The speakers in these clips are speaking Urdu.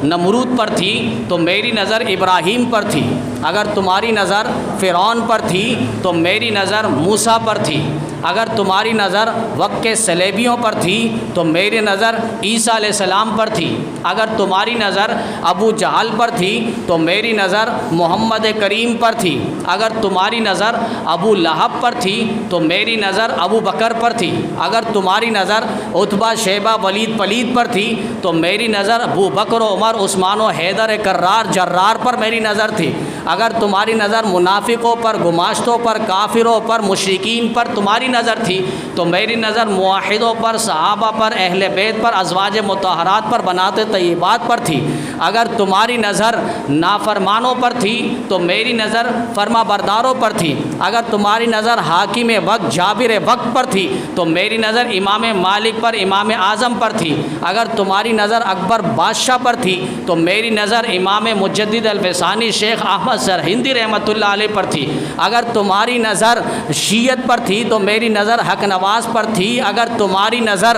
نمرود پر تھی تو میری نظر ابراہیم پر تھی، اگر تمہاری نظر فرعون پر تھی تو میری نظر موسیٰ پر تھی، اگر تمہاری نظر وقت کے صلیبیوں پر تھی تو میری نظر عیسیٰ علیہ السلام پر تھی، اگر تمہاری نظر ابو جہل پر تھی تو میری نظر محمد کریم پر تھی، اگر تمہاری نظر ابو لہب پر تھی تو میری نظر ابو بکر پر تھی، اگر تمہاری نظر عتبہ شیبہ ولید پلید پر تھی تو میری نظر ابو بکر و عمر عثمان و حیدر کرار جرار پر میری نظر تھی، اگر تمہاری نظر منافقوں پر، گماشتوں پر، کافروں پر، مشرکین پر تمہاری نظر تھی تو میری نظر موحدوں پر، صحابہ پر، اہل بیت پر، ازواج مطہرات پر، بنات طیبات پر تھی، اگر تمہاری نظر نافرمانوں پر تھی تو میری نظر فرما برداروں پر تھی، اگر تمہاری نظر حاکم وقت جابر وقت پر تھی تو میری نظر امام مالک پر، امام اعظم پر تھی، اگر تمہاری نظر اکبر بادشاہ پر تھی تو میری نظر امام مجدد الفسانی شیخ احمد سرہندی رحمۃ اللہ علیہ پر تھی، اگر تمہاری نظر شیعت پر تھی تو میری نظر حق نواز پر تھی، اگر تمہاری نظر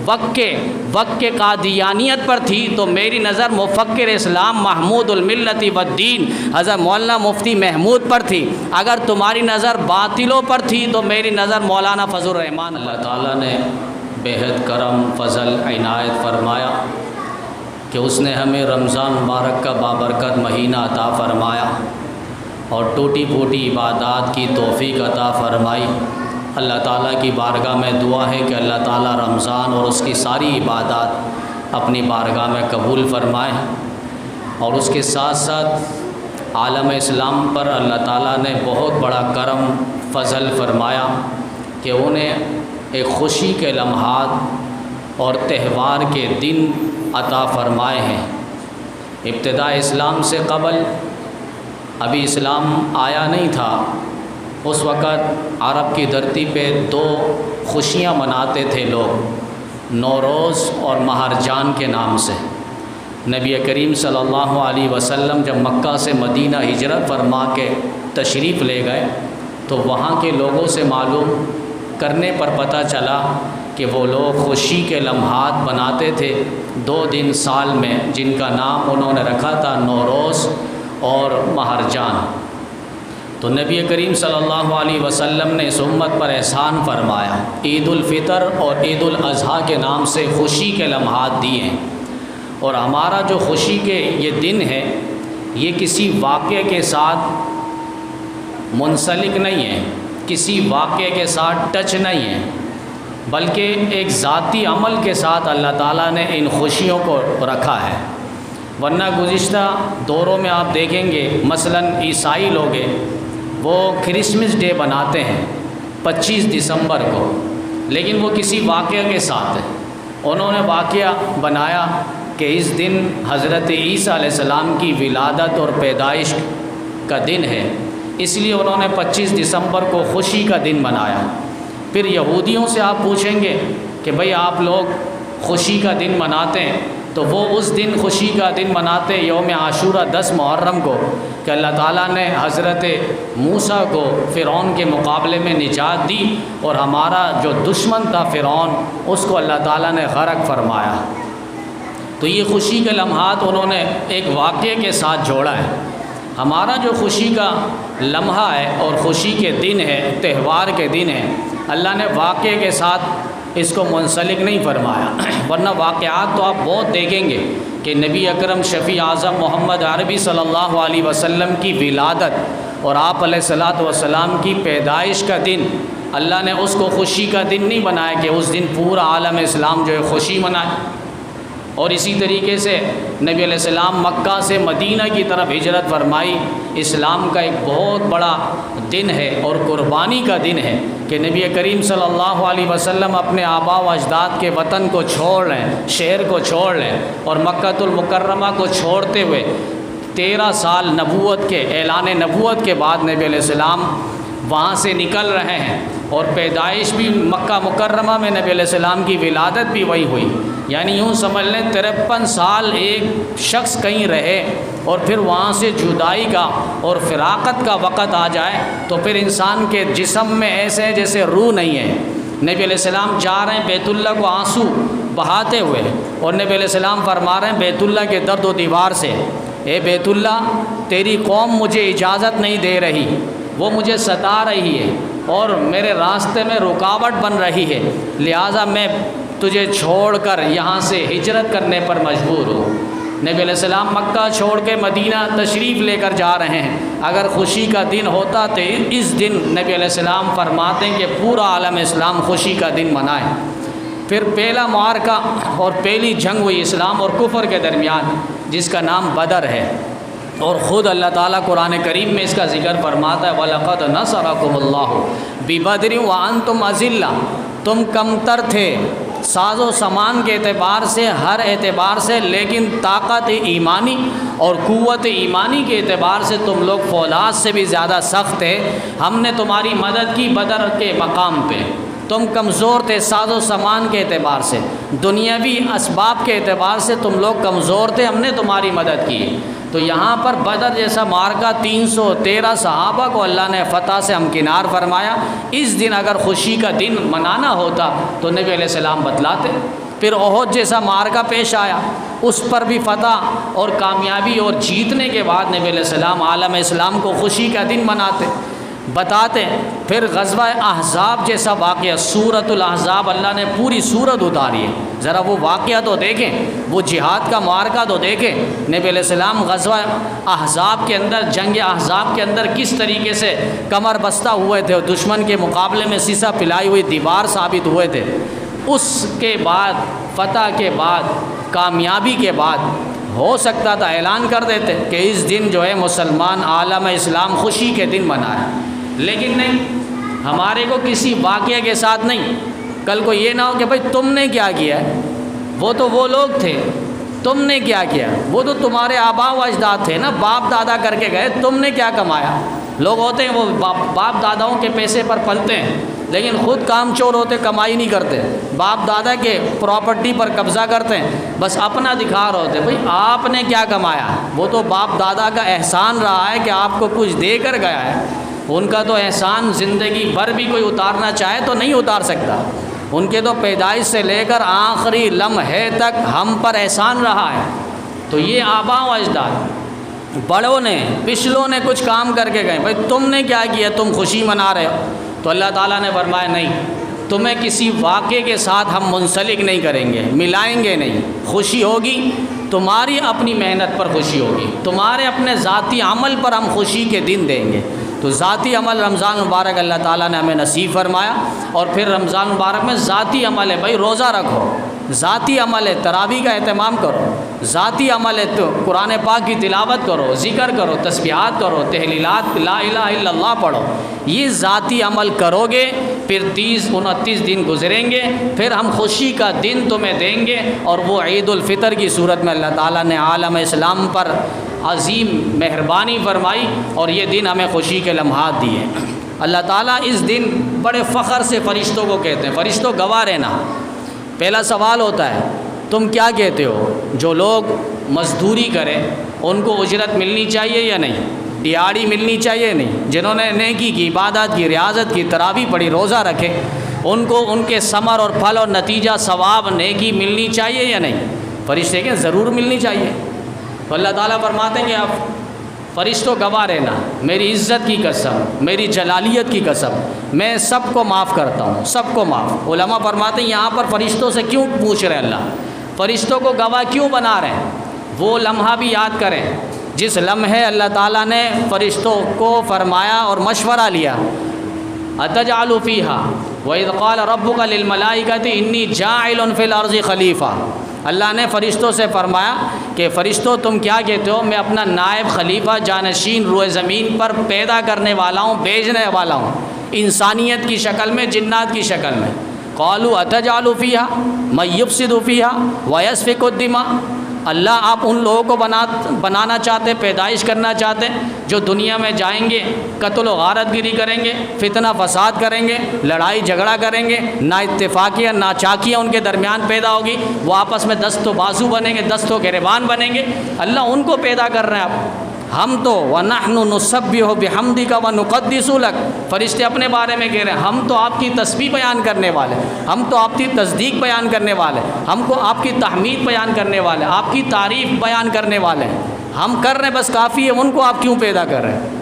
وقت کے قادیانیت پر تھی تو میری نظر مفکر اسلام محمود الملت والدین حضرت مولانا مفتی محمود پر تھی، اگر تمہاری نظر باطلوں پر تھی تو میری نظر مولانا فضل الرحمان۔ اللہ تعالیٰ نے بے حد کرم فضل عنایت فرمایا کہ اس نے ہمیں رمضان مبارک کا بابرکت مہینہ عطا فرمایا اور ٹوٹی پھوٹی عبادات کی توفیق عطا فرمائی۔ اللہ تعالیٰ کی بارگاہ میں دعا ہے کہ اللہ تعالیٰ رمضان اور اس کی ساری عبادات اپنی بارگاہ میں قبول فرمائے، اور اس کے ساتھ ساتھ عالم اسلام پر اللہ تعالیٰ نے بہت بڑا کرم فضل فرمایا کہ انہیں ایک خوشی کے لمحات اور تہوار کے دن عطا فرمائے ہیں۔ ابتدا اسلام سے قبل ابھی اسلام آیا نہیں تھا، اس وقت عرب کی دھرتی پہ دو خوشیاں مناتے تھے لوگ، نوروز اور مہرجان کے نام سے۔ نبی کریم صلی اللہ علیہ وسلم جب مکہ سے مدینہ ہجرت فرما کے تشریف لے گئے تو وہاں کے لوگوں سے معلوم کرنے پر پتہ چلا کہ وہ لوگ خوشی کے لمحات بناتے تھے 2 دن سال میں، جن کا نام انہوں نے رکھا تھا نوروز اور مہرجان۔ تو نبی کریم صلی اللہ علیہ وسلم نے اس امت پر احسان فرمایا، عید الفطر اور عید الاضحیٰ کے نام سے خوشی کے لمحات دیے ہیں، اور ہمارا جو خوشی کے یہ دن ہے یہ کسی واقعے کے ساتھ منسلک نہیں ہے، کسی واقعے کے ساتھ ٹچ نہیں ہے، بلکہ ایک ذاتی عمل کے ساتھ اللہ تعالیٰ نے ان خوشیوں کو رکھا ہے۔ ورنہ گزشتہ دوروں میں آپ دیکھیں گے مثلاً عیسائی لوگ وہ کرسمس ڈے بناتے ہیں 25 دسمبر کو، لیکن وہ کسی واقعہ کے ساتھ ہے۔ انہوں نے واقعہ بنایا کہ اس دن حضرت عیسیٰ علیہ السلام کی ولادت اور پیدائش کا دن ہے، اس لیے انہوں نے 25 دسمبر کو خوشی کا دن بنایا۔ پھر یہودیوں سے آپ پوچھیں گے کہ بھئی آپ لوگ خوشی کا دن مناتے ہیں، تو وہ اس دن خوشی کا دن مناتے یوم عاشورہ 10 محرم کو، کہ اللہ تعالیٰ نے حضرت موسیٰ کو فرعون کے مقابلے میں نجات دی اور ہمارا جو دشمن تھا فرعون اس کو اللہ تعالیٰ نے غرق فرمایا۔ تو یہ خوشی کے لمحات انہوں نے ایک واقعے کے ساتھ جوڑا ہے۔ ہمارا جو خوشی کا لمحہ ہے اور خوشی کے دن ہے، تہوار کے دن ہے، اللہ نے واقعے کے ساتھ اس کو منسلک نہیں فرمایا۔ ورنہ واقعات تو آپ بہت دیکھیں گے کہ نبی اکرم شفیع اعظم محمد عربی صلی اللہ علیہ وسلم کی ولادت اور آپ علیہ الصلاۃ والسلام کی پیدائش کا دن اللہ نے اس کو خوشی کا دن نہیں بنایا کہ اس دن پورا عالم اسلام جو ہے خوشی منائے۔ اور اسی طریقے سے نبی علیہ السلام مکہ سے مدینہ کی طرف ہجرت فرمائی، اسلام کا ایک بہت بڑا دن ہے اور قربانی کا دن ہے کہ نبی کریم صلی اللہ علیہ وسلم اپنے آباء و اجداد کے وطن کو چھوڑ لیں، شہر کو چھوڑ لیں، اور مکۃ المکرمہ کو چھوڑتے ہوئے 13 سال نبوت کے اعلان نبوت کے بعد نبی علیہ السلام وہاں سے نکل رہے ہیں، اور پیدائش بھی مکہ مکرمہ میں، نبی علیہ السلام کی ولادت بھی وہی ہوئی۔ یعنی یوں سمجھ لیں 53 سال ایک شخص کہیں رہے اور پھر وہاں سے جدائی کا اور فراقت کا وقت آ جائے تو پھر انسان کے جسم میں ایسے جیسے روح نہیں ہے۔ نبی علیہ السلام جا رہے ہیں بیت اللہ کو آنسو بہاتے ہوئے، اور نبی علیہ السلام فرما رہے ہیں بیت اللہ کے درد و دیوار سے، اے بیت اللہ تیری قوم مجھے اجازت نہیں دے رہی، وہ مجھے ستا رہی ہے اور میرے راستے میں رکاوٹ بن رہی ہے، لہٰذا میں تجھے چھوڑ کر یہاں سے ہجرت کرنے پر مجبور ہوں۔ نبی علیہ السلام مکہ چھوڑ کے مدینہ تشریف لے کر جا رہے ہیں۔ اگر خوشی کا دن ہوتا تو اس دن نبی علیہ السلام فرماتے ہیں کہ پورا عالم اسلام خوشی کا دن منائے۔ پھر پہلا معرکہ اور پہلی جنگ ہوئی اسلام اور کفر کے درمیان، جس کا نام بدر ہے، اور خود اللہ تعالیٰ قرآن کریم میں اس کا ذکر فرماتا ہے وَلَقَدْ نَصَرَكُمُ اللَّهُ بِبَدْرٍ وَأَنْتُمْ أَذِلَّةٌ، تم کمتر تھے ساز و سامان کے اعتبار سے، ہر اعتبار سے، لیکن طاقت ایمانی اور قوت ایمانی کے اعتبار سے تم لوگ فولاد سے بھی زیادہ سخت تھے۔ ہم نے تمہاری مدد کی بدر کے مقام پہ۔ تم کمزور تھے ساز و سامان کے اعتبار سے، دنیاوی اسباب کے اعتبار سے تم لوگ کمزور تھے، ہم نے تمہاری مدد کی۔ تو یہاں پر بدر جیسا معرکہ 313 صحابہ کو اللہ نے فتح سے ہمکنار فرمایا۔ اس دن اگر خوشی کا دن منانا ہوتا تو نبی علیہ السلام بتلاتے۔ پھر احد جیسا معرکہ پیش آیا، اس پر بھی فتح اور کامیابی اور جیتنے کے بعد نبی علیہ السلام عالم اسلام کو خوشی کا دن مناتے، بتاتے۔ پھر غزوہ احزاب جیسا واقعہ، سورۃ الاحزاب، اللہ نے پوری سورت اتاری ہے، ذرا وہ واقعہ تو دیکھیں، وہ جہاد کا معرکہ تو دیکھیں۔ نبی علیہ السلام غزوہ احزاب کے اندر، جنگ احزاب کے اندر کس طریقے سے کمر بستہ ہوئے تھے اور دشمن کے مقابلے میں سیسا پلائی ہوئی دیوار ثابت ہوئے تھے۔ اس کے بعد، فتح کے بعد، کامیابی کے بعد ہو سکتا تھا اعلان کر دیتے کہ اس دن جو ہے مسلمان عالم اسلام خوشی کے دن منائے، لیکن نہیں، ہمارے کو کسی واقعے کے ساتھ نہیں۔ کل کو یہ نہ ہو کہ بھائی تم نے کیا کیا ہے، وہ تو وہ لوگ تھے، تم نے کیا کیا، وہ تو تمہارے آبا و اجداد تھے نا، باپ دادا کر کے گئے، تم نے کیا کمایا۔ لوگ ہوتے ہیں وہ باپ داداؤں کے پیسے پر پلتے ہیں، لیکن خود کام چور ہوتے، کمائی نہیں کرتے، باپ دادا کے پراپرٹی پر قبضہ کرتے ہیں، بس اپنا دکھا رہے ہوتے۔ بھائی آپ نے کیا کمایا، وہ تو باپ دادا کا احسان رہا ہے کہ آپ کو کچھ دے کر گیا ہے، ان کا تو احسان زندگی بھر بھی کوئی اتارنا چاہے تو نہیں اتار سکتا۔ ان کے تو پیدائش سے لے کر آخری لمحے تک ہم پر احسان رہا ہے۔ تو یہ آبا و اجداد، بڑوں نے، پچھلوں نے کچھ کام کر کے گئے، بھائی تم نے کیا کیا، تم خوشی منا رہے ہو۔ تو اللہ تعالیٰ نے فرمایا نہیں، تمہیں کسی واقعے کے ساتھ ہم منسلک نہیں کریں گے، ملائیں گے نہیں۔ خوشی ہوگی تمہاری اپنی محنت پر، خوشی ہوگی تمہارے اپنے ذاتی عمل پر، ہم خوشی کے دن دیں گے۔ تو ذاتی عمل رمضان مبارک اللہ تعالیٰ نے ہمیں نصیب فرمایا، اور پھر رمضان مبارک میں ذاتی عمل ہے، بھائی روزہ رکھو، ذاتی عمل ہے، تراویح کا اہتمام کرو، ذاتی عمل ہے تو قرآن پاک کی تلاوت کرو، ذکر کرو، تسبیحات کرو، تحلیلات، لا الہ الا اللہ پڑھو۔ یہ ذاتی عمل کرو گے، پھر 30-29 دن گزریں گے، پھر ہم خوشی کا دن تمہیں دیں گے، اور وہ عید الفطر کی صورت میں اللہ تعالیٰ نے عالم اسلام پر عظیم مہربانی فرمائی، اور یہ دن ہمیں خوشی کے لمحات دیے۔ اللہ تعالیٰ اس دن بڑے فخر سے فرشتوں کو کہتے ہیں، فرشتوں گواہ رہنا۔ پہلا سوال ہوتا ہے تم کیا کہتے ہو، جو لوگ مزدوری کریں ان کو اجرت ملنی چاہیے یا نہیں، دیہڑی ملنی چاہیے یا نہیں، جنہوں نے نیکی کی، عبادت کی، ریاضت کی، تراویح پڑھی، روزہ رکھے، ان کو ان کے ثمر اور پھل اور نتیجہ ثواب نیکی ملنی چاہیے یا نہیں؟ فرشتے کہ ضرور ملنی چاہیے۔ تو اللہ تعالیٰ فرماتے ہیں کہ آپ فرشتوں گواہ رہنا، میری عزت کی قسم، میری جلالیت کی قسم، میں سب کو معاف کرتا ہوں، سب کو معاف۔ علماء فرماتے ہیں یہاں پر فرشتوں سے کیوں پوچھ رہے اللہ، فرشتوں کو گواہ کیوں بنا رہے ہیں؟ وہ لمحہ بھی یاد کریں جس لمحے اللہ تعالیٰ نے فرشتوں کو فرمایا اور مشورہ لیا، اتجعل فیہا وَإِذْ قَالَ رَبُّكَ لِلْمَلَائِكَةِ إِنِّي جَاعِلٌ فِي الْأَرْضِ خلیفہ۔ اللہ نے فرشتوں سے فرمایا کہ فرشتوں تم کیا کہتے ہو، میں اپنا نائب خلیفہ جانشین روئے زمین پر پیدا کرنے والا ہوں، بھیجنے والا ہوں، انسانیت کی شکل میں، جنات کی شکل میں۔ قالوا اتجعل فیہا من یفسد فیہا ویسفک الدماء، اللہ آپ ان لوگوں کو بنانا چاہتے، پیدائش کرنا چاہتے جو دنیا میں جائیں گے قتل و غارت گری کریں گے، فتنہ فساد کریں گے، لڑائی جھگڑا کریں گے، نا اتفاقیاں، نا چاکیاں ان کے درمیان پیدا ہوگی، وہ آپس میں دست و بازو بنیں گے، دست و گریبان بنیں گے، اللہ ان کو پیدا کر رہے ہیں آپ۔ ہم تو وَنَحْنُ نُسَبِّحُ بِحَمْدِكَ وَنُقَدِّسُ لَكَ، فرشتے اپنے بارے میں کہہ رہے ہیں ہم تو آپ کی تسبیح بیان کرنے والے، ہم تو آپ کی تصدیق بیان کرنے والے، ہم کو آپ کی تحمید بیان کرنے والے، آپ کی تعریف بیان کرنے والے ہیں، ہم کر رہے ہیں بس کافی ہے، ان کو آپ کیوں پیدا کر رہے ہیں؟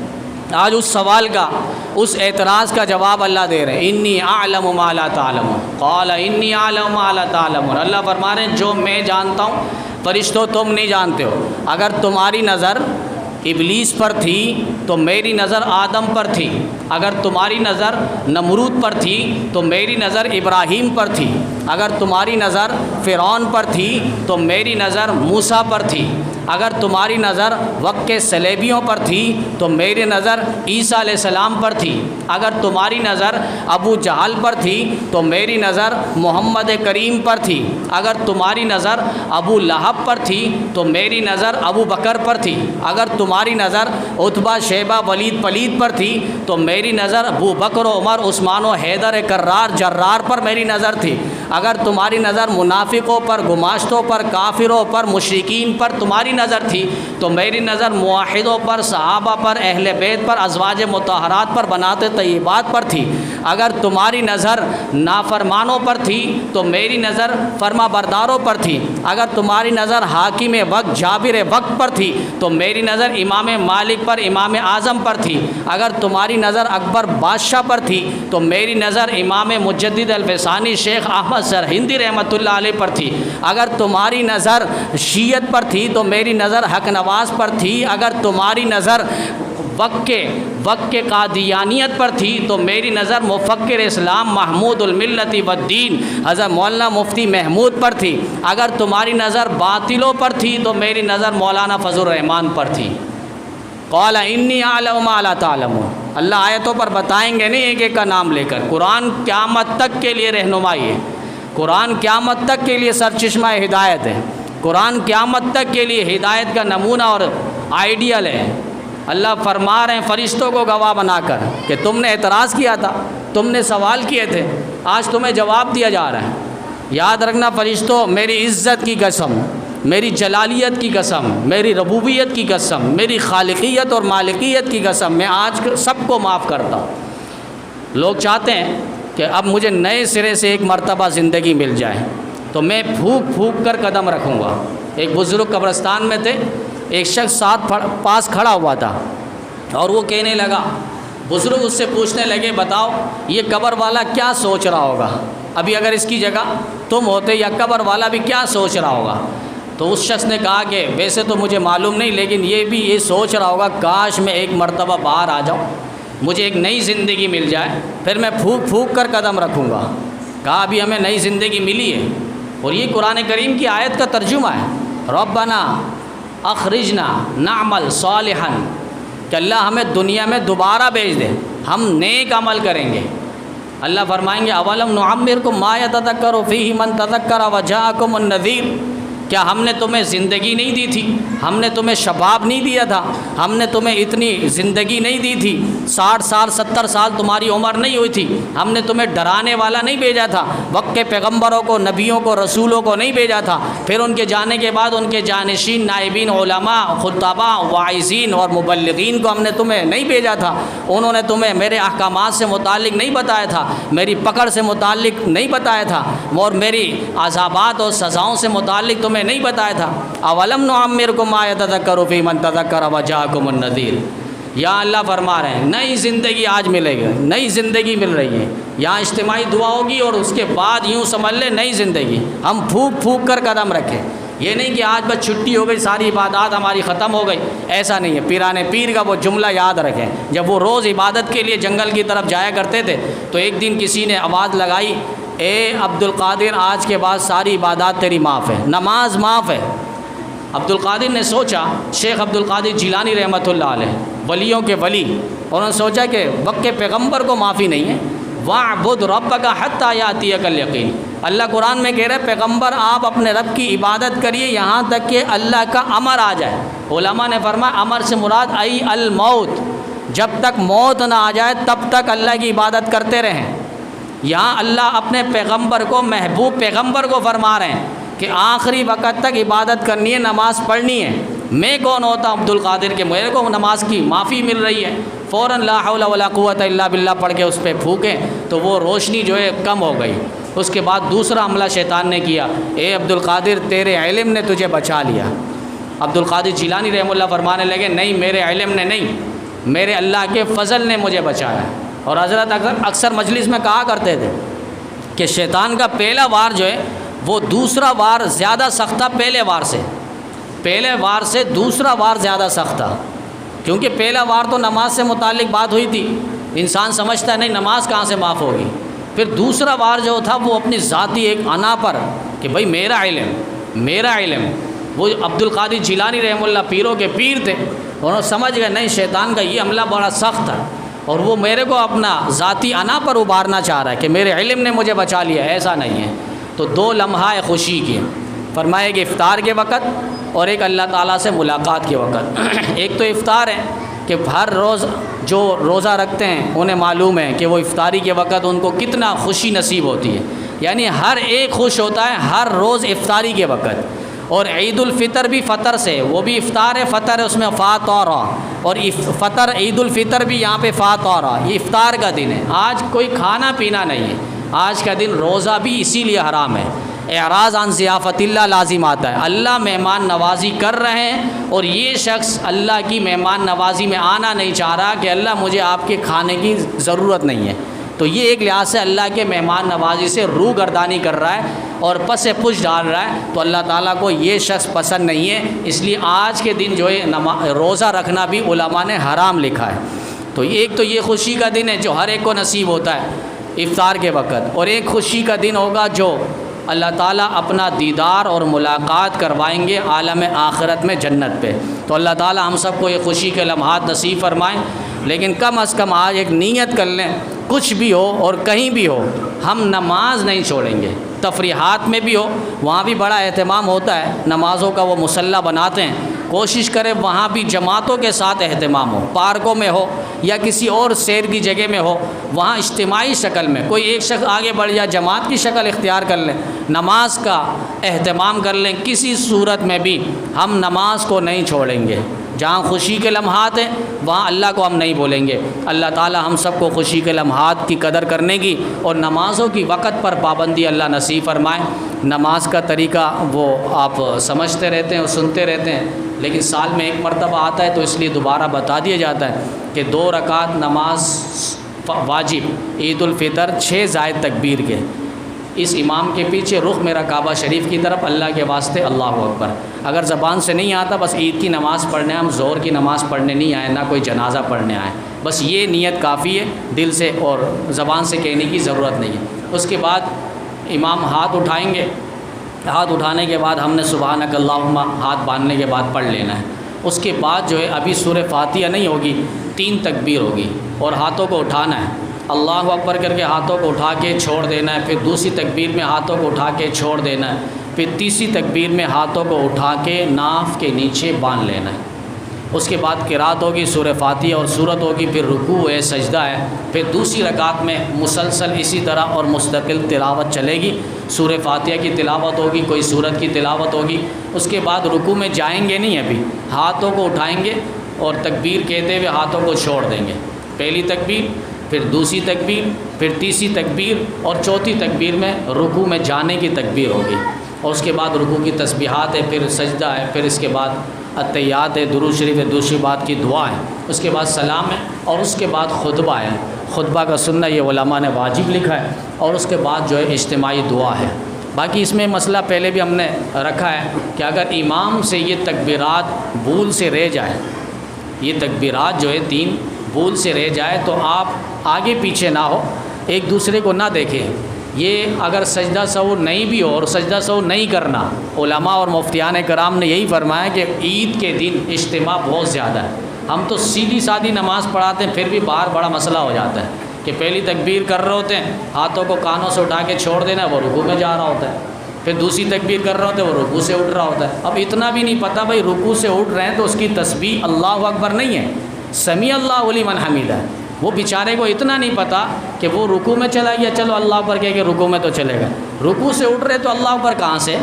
آج اس سوال کا، اس اعتراض کا جواب اللہ دے رہے ہیں، انی اعلم ما لا تعلمون، قال انی اعلم ما لا تعلمون، اللہ فرما رہے ہیں جو میں جانتا ہوں فرشتوں تم نہیں جانتے ہو۔ اگر تمہاری نظر ابلیس پر تھی تو میری نظر آدم پر تھی، اگر تمہاری نظر نمرود پر تھی تو میری نظر ابراہیم پر تھی، اگر تمہاری نظر فرعون پر تھی تو میری نظر موسیٰ پر تھی، اگر تمہاری نظر وقت کے صلیبیوں پر تھی تو میری نظر عیسیٰ علیہ السلام پر تھی، اگر تمہاری نظر ابو جہل پر تھی تو میری نظر محمد کریم پر تھی، اگر تمہاری نظر ابو لہب پر تھی تو میری نظر ابو بکر پر تھی، اگر تمہاری نظر عتبہ شیبہ ولید پلید پر تھی تو میری نظر ابو بکر و عمر عثمان و حیدر کرار جرار پر میری نظر تھی، اگر تمہاری نظر منافقوں پر، گماشتوں پر، کافروں پر، مشرکین پر تمہاری نظر تھی تو میری نظر موحدوں پر، صحابہ پر، اہل بیت پر، ازواج مطہرات پر، بنات طیبات پر تھی، اگر تمہاری نظر نافرمانوں پر تھی تو میری نظر فرما برداروں پر تھی، اگر تمہاری نظر حاکم وقت جابر وقت پر تھی تو میری نظر امام مالک پر، امام اعظم پر تھی، اگر تمہاری نظر اکبر بادشاہ پر تھی تو میری نظر امام مجدد الفسانی شیخ احمد سرہندی رحمۃ اللہ علیہ پر تھی، اگر تمہاری نظر شیعت پر تھی تو میری نظر حق نواز پر تھی، اگر تمہاری نظر وقت کے قادیانیت پر تھی تو میری نظر مفکر اسلام محمود الملت والدین حضرت مولانا مفتی محمود پر تھی، اگر تمہاری نظر باطلوں پر تھی تو میری نظر مولانا فضل الرحمان پر تھی۔ قال انی اعلم ما لا تعلمون، اللہ آیتوں پر بتائیں گے نہیں ایک ایک کا نام لے کر۔ قرآن قیامت تک کے لیے رہنمائی ہے، قرآن قیامت تک کے لیے سرچشمہ ہدایت ہے، قرآن قیامت تک کے لیے ہدایت کا نمونہ اور آئیڈیل ہے۔ اللہ فرما رہے ہیں فرشتوں کو گواہ بنا کر کہ تم نے اعتراض کیا تھا، تم نے سوال کیے تھے، آج تمہیں جواب دیا جا رہا ہے۔ یاد رکھنا فرشتوں، میری عزت کی قسم، میری جلالیت کی قسم، میری ربوبیت کی قسم، میری خالقیت اور مالکیت کی قسم، میں آج سب کو معاف کرتا ہوں۔ لوگ چاہتے ہیں کہ اب مجھے نئے سرے سے ایک مرتبہ زندگی مل جائے تو میں پھونک پھونک کر قدم رکھوں گا۔ ایک بزرگ قبرستان میں تھے، ایک شخص ساتھ پاس کھڑا ہوا تھا اور وہ کہنے لگا، بزرگ اس سے پوچھنے لگے بتاؤ یہ قبر والا کیا سوچ رہا ہوگا، ابھی اگر اس کی جگہ تم ہوتے یا قبر والا بھی کیا سوچ رہا ہوگا؟ تو اس شخص نے کہا کہ ویسے تو مجھے معلوم نہیں، لیکن یہ سوچ رہا ہوگا کاش میں ایک مرتبہ باہر آ جاؤں، مجھے ایک نئی زندگی مل جائے، پھر میں پھونک پھونک کر قدم رکھوں گا۔ کہا ابھی ہمیں نئی زندگی ملی ہے، اور یہ قرآن کریم کی آیت کا ترجمہ ہے، ربنا اخرجنا نعمل صالحا، کہ اللہ ہمیں دنیا میں دوبارہ بھیج دے، ہم نیک عمل کریں گے۔ اللہ فرمائیں گے اولم نعمرکم ما یتذکر فیہ من تذکر وجاءکم النذیر، کیا ہم نے تمہیں زندگی نہیں دی تھی، ہم نے تمہیں شباب نہیں دیا تھا، ہم نے تمہیں اتنی زندگی نہیں دی تھی، 60 سال 70 سال تمہاری عمر نہیں ہوئی تھی، ہم نے تمہیں ڈرانے والا نہیں بھیجا تھا، وقت کے پیغمبروں کو، نبیوں کو، رسولوں کو نہیں بھیجا تھا، پھر ان کے جانے کے بعد ان کے جانشین، نائبین، علماء، خطباء، واعظین اور مبلغین کو ہم نے تمہیں نہیں بھیجا تھا، انہوں نے تمہیں میرے احکامات سے متعلق نہیں بتایا تھا، میری پکڑ سے متعلق نہیں بتایا تھا، اور میری عذابات اور سزاؤں سے متعلق تمہیں نہیں بتایا تھا۔ اولم نعمرکم ما یتذکر فی من تذکر وجاءکم النذیر، یا اللہ فرما رہے ہیں نئی زندگی آج ملے گی، نئی زندگی مل رہی ہے، یہاں اجتماعی دعا ہوگی اور اس کے بعد یوں سمجھ لیں نئی زندگی، ہم پھونک پھونک کر قدم رکھیں۔ یہ نہیں کہ آج بس چھٹی ہو گئی، ساری عبادات ہماری ختم ہو گئی، ایسا نہیں ہے۔ پیران پیر کا وہ جملہ یاد رکھیں، جب وہ روز عبادت کے لیے جنگل کی طرف جایا کرتے تھے تو ایک دن کسی نے آواز لگائی، اے عبد القادر آج کے بعد ساری عبادات تیری معاف ہے، نماز معاف ہے۔ عبد القادر نے سوچا، شیخ عبد القادر جیلانی رحمۃ اللہ علیہ، ولیوں کے ولی، انہوں نے سوچا کہ وقت کے پیغمبر کو معافی نہیں ہے، وَاعْبُدْ رَبَّكَ حَتَّى يَأْتِيَكَ الْيَقِينُ، اللہ قرآن میں کہہ رہے پیغمبر آپ اپنے رب کی عبادت کریے یہاں تک کہ اللہ کا امر آ جائے۔ علماء نے فرمایا امر سے مراد ای الموت، جب تک موت نہ آ جائے تب تک اللہ کی عبادت کرتے رہیں۔ یہاں اللہ اپنے پیغمبر کو، محبوب پیغمبر کو فرما رہے ہیں کہ آخری وقت تک عبادت کرنی ہے، نماز پڑھنی ہے، میں کون ہوتا عبد القادر کہ میرے کو نماز کی معافی مل رہی ہے، فوراً لا حول ولا قوت الا باللہ پڑھ کے اس پہ پھونکیں تو وہ روشنی جو ہے کم ہو گئی۔ اس کے بعد دوسرا حملہ شیطان نے کیا، اے عبد القادر تیرے علم نے تجھے بچا لیا۔ عبد القادر جیلانی رحمہ اللہ فرمانے لگے نہیں، میرے علم نے نہیں، میرے اللہ کے فضل نے مجھے بچایا۔ اور حضرت اکثر مجلس میں کہا کرتے تھے کہ شیطان کا پہلا وار جو ہے وہ دوسرا وار زیادہ سخت تھا پہلے وار سے، پہلے وار سے دوسرا وار زیادہ سخت تھا، کیونکہ پہلا وار تو نماز سے متعلق بات ہوئی تھی، انسان سمجھتا ہے نہیں نماز کہاں سے معاف ہوگی۔ پھر دوسرا وار جو تھا وہ اپنی ذاتی ایک انا پر کہ بھئی میرا علم، وہ عبد القادر جیلانی رحمہ اللہ پیروں کے پیر تھے، انہوں سمجھ گئے نہیں شیطان کا یہ حملہ بڑا سخت تھا اور وہ میرے کو اپنا ذاتی انا پر ابھارنا چاہ رہا ہے کہ میرے علم نے مجھے بچا لیا، ایسا نہیں ہے۔ تو دو لمحہ خوشی کی فرمایا کہ افطار کے وقت اور ایک اللہ تعالیٰ سے ملاقات کے وقت۔ ایک تو افطار ہے کہ ہر روز جو روزہ رکھتے ہیں انہیں معلوم ہے کہ وہ افطاری کے وقت ان کو کتنا خوشی نصیب ہوتی ہے، یعنی ہر ایک خوش ہوتا ہے ہر روز افطاری کے وقت۔ اور عید الفطر بھی فطر سے، وہ بھی افطار ہے فطر ہے، اس میں فاطر اور فطر عید الفطر بھی یہاں پہ فاطر، یہ افطار کا دن ہے۔ آج کوئی کھانا پینا نہیں ہے، آج کا دن روزہ بھی اسی لیے حرام ہے۔ اعراض عن ضیافت اللہ لازم آتا ہے، اللہ مہمان نوازی کر رہے ہیں اور یہ شخص اللہ کی مہمان نوازی میں آنا نہیں چاہ رہا کہ اللہ مجھے آپ کے کھانے کی ضرورت نہیں ہے، تو یہ ایک لحاظ سے اللہ کے مہمان نوازی سے روح گردانی کر رہا ہے اور پس پش ڈال رہا ہے، تو اللہ تعالیٰ کو یہ شخص پسند نہیں ہے۔ اس لیے آج کے دن جو ہے روزہ رکھنا بھی علماء نے حرام لکھا ہے۔ تو ایک تو یہ خوشی کا دن ہے جو ہر ایک کو نصیب ہوتا ہے افطار کے وقت، اور ایک خوشی کا دن ہوگا جو اللہ تعالیٰ اپنا دیدار اور ملاقات کروائیں گے عالم آخرت میں جنت پہ۔ تو اللہ تعالیٰ ہم سب کو یہ خوشی کے لمحات نصیب فرمائیں، لیکن کم از کم آج ایک نیت کر لیں، کچھ بھی ہو اور کہیں بھی ہو ہم نماز نہیں چھوڑیں گے۔ تفریحات میں بھی ہو وہاں بھی بڑا اہتمام ہوتا ہے، نمازوں کا وہ مصلی بناتے ہیں، کوشش کریں وہاں بھی جماعتوں کے ساتھ اہتمام ہو، پارکوں میں ہو یا کسی اور سیر کی جگہ میں ہو، وہاں اجتماعی شکل میں کوئی ایک شخص آگے بڑھ جائے جماعت کی شکل اختیار کر لیں، نماز کا اہتمام کر لیں۔ کسی صورت میں بھی ہم نماز کو نہیں چھوڑیں گے، جہاں خوشی کے لمحات ہیں وہاں اللہ کو ہم نہیں بولیں گے۔ اللہ تعالی ہم سب کو خوشی کے لمحات کی قدر کرنے کی اور نمازوں کی وقت پر پابندی اللہ نصیب فرمائے۔ نماز کا طریقہ وہ آپ سمجھتے رہتے ہیں اور سنتے رہتے ہیں، لیکن سال میں ایک مرتبہ آتا ہے تو اس لیے دوبارہ بتا دیا جاتا ہے کہ 2 رکعت نماز واجب عید الفطر 6 زائد تکبیر کے، اس امام کے پیچھے رخ میرا کعبہ شریف کی طرف، اللہ کے واسطے اللہ اکبر۔ اگر زبان سے نہیں آتا بس عید کی نماز پڑھنے، ہم ظہر کی نماز پڑھنے نہیں آئے، نہ کوئی جنازہ پڑھنے آئے، بس یہ نیت کافی ہے، دل سے اور زبان سے کہنے کی ضرورت نہیں ہے۔ اس کے بعد امام ہاتھ اٹھائیں گے، ہاتھ اٹھانے کے بعد ہم نے سبحانک اللہم ہاتھ باندھنے کے بعد پڑھ لینا ہے۔ اس کے بعد جو ہے ابھی سورہ فاتحہ نہیں ہوگی، 3 تکبیر ہوگی اور ہاتھوں کو اٹھانا ہے، اللہ اکبر کر کے ہاتھوں کو اٹھا کے چھوڑ دینا ہے، پھر دوسری تکبیر میں ہاتھوں کو اٹھا کے چھوڑ دینا ہے، پھر تیسری تکبیر میں ہاتھوں کو اٹھا کے ناف کے نیچے باندھ لینا ہے۔ اس کے بعد قرات ہوگی سورہ فاتحہ اور سورت ہوگی، پھر رکوع ہے، سجدہ ہے، پھر دوسری رکعت میں مسلسل اسی طرح اور مستقل تلاوت چلے گی، سورہ فاتحہ کی تلاوت ہوگی، کوئی سورت کی تلاوت ہوگی۔ اس کے بعد رکوع میں جائیں گے نہیں، ابھی ہاتھوں کو اٹھائیں گے اور تکبیر کہتے ہوئے ہاتھوں کو چھوڑ دیں گے، پہلی تکبیر، پھر دوسری تکبیر، پھر تیسری تکبیر اور چوتھی تکبیر میں رکوع میں جانے کی تکبیر ہوگی، اور اس کے بعد رکوع کی تسبیحات ہے، پھر سجدہ ہے، پھر اس کے بعد التحیات ہے، درود شریف ہے، دوسری بات کی دعا ہے، اس کے بعد سلام ہے، اور اس کے بعد خطبہ ہے۔ خطبہ کا سننا یہ علماء نے واجب لکھا ہے، اور اس کے بعد جو ہے اجتماعی دعا ہے۔ باقی اس میں مسئلہ پہلے بھی ہم نے رکھا ہے کہ اگر امام سے یہ تکبیرات بھول سے رہ جائے، یہ تکبیرات جو ہے 3 بھول سے رہ جائے تو آپ آگے پیچھے نہ ہو، ایک دوسرے کو نہ دیکھیں۔ یہ اگر سجدہ سہو نہیں بھی ہو اور سجدہ سہو نہیں کرنا، علماء اور مفتیان کرام نے یہی فرمایا کہ عید کے دن اجتماع بہت زیادہ ہے۔ ہم تو سیدھی سادھی نماز پڑھاتے ہیں، پھر بھی باہر بڑا مسئلہ ہو جاتا ہے کہ پہلی تکبیر کر رہے ہوتے ہیں، ہاتھوں کو کانوں سے اٹھا کے چھوڑ دینا، وہ رکوع میں جا رہا ہوتا ہے، پھر دوسری تکبیر کر رہے ہوتے ہیں، وہ رکوع سے اٹھ رہا ہوتا ہے۔ اب اتنا بھی نہیں پتہ بھائی رکوع سے اٹھ رہے ہیں تو اس کی تسبیح اللہ اکبر نہیں ہے، سمیع اللہ لمن حمیدہ ہے۔ وہ بیچارے کو اتنا نہیں پتہ کہ وہ رکوع میں چلا گیا، چلو اللہ اکبر کہہ کے رکوع میں تو چلے گا، رکوع سے اٹھ رہے تو اللہ اکبر کہاں سے؟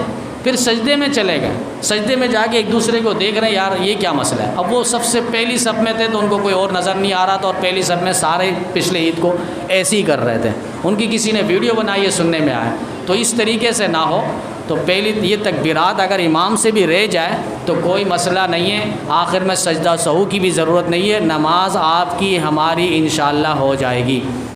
پھر پھر سجدے میں چلے گئے، سجدے میں جا کے ایک دوسرے کو دیکھ رہے ہیں یار یہ کیا مسئلہ ہے۔ اب وہ سب سے پہلی صف میں تھے تو ان کو کوئی اور نظر نہیں آ رہا تھا، اور پہلی صف میں سارے پچھلے عید کو ایسے ہی کر رہے تھے، ان کی کسی نے ویڈیو بنائی ہے سننے میں آیا۔ تو اس طریقے سے نہ ہو، تو پہلی یہ تکبیرات اگر امام سے بھی رہ جائے تو کوئی مسئلہ نہیں ہے، آخر میں سجدہ سہو کی بھی ضرورت نہیں ہے، نماز آپ کی ہماری انشاءاللہ ہو جائے گی۔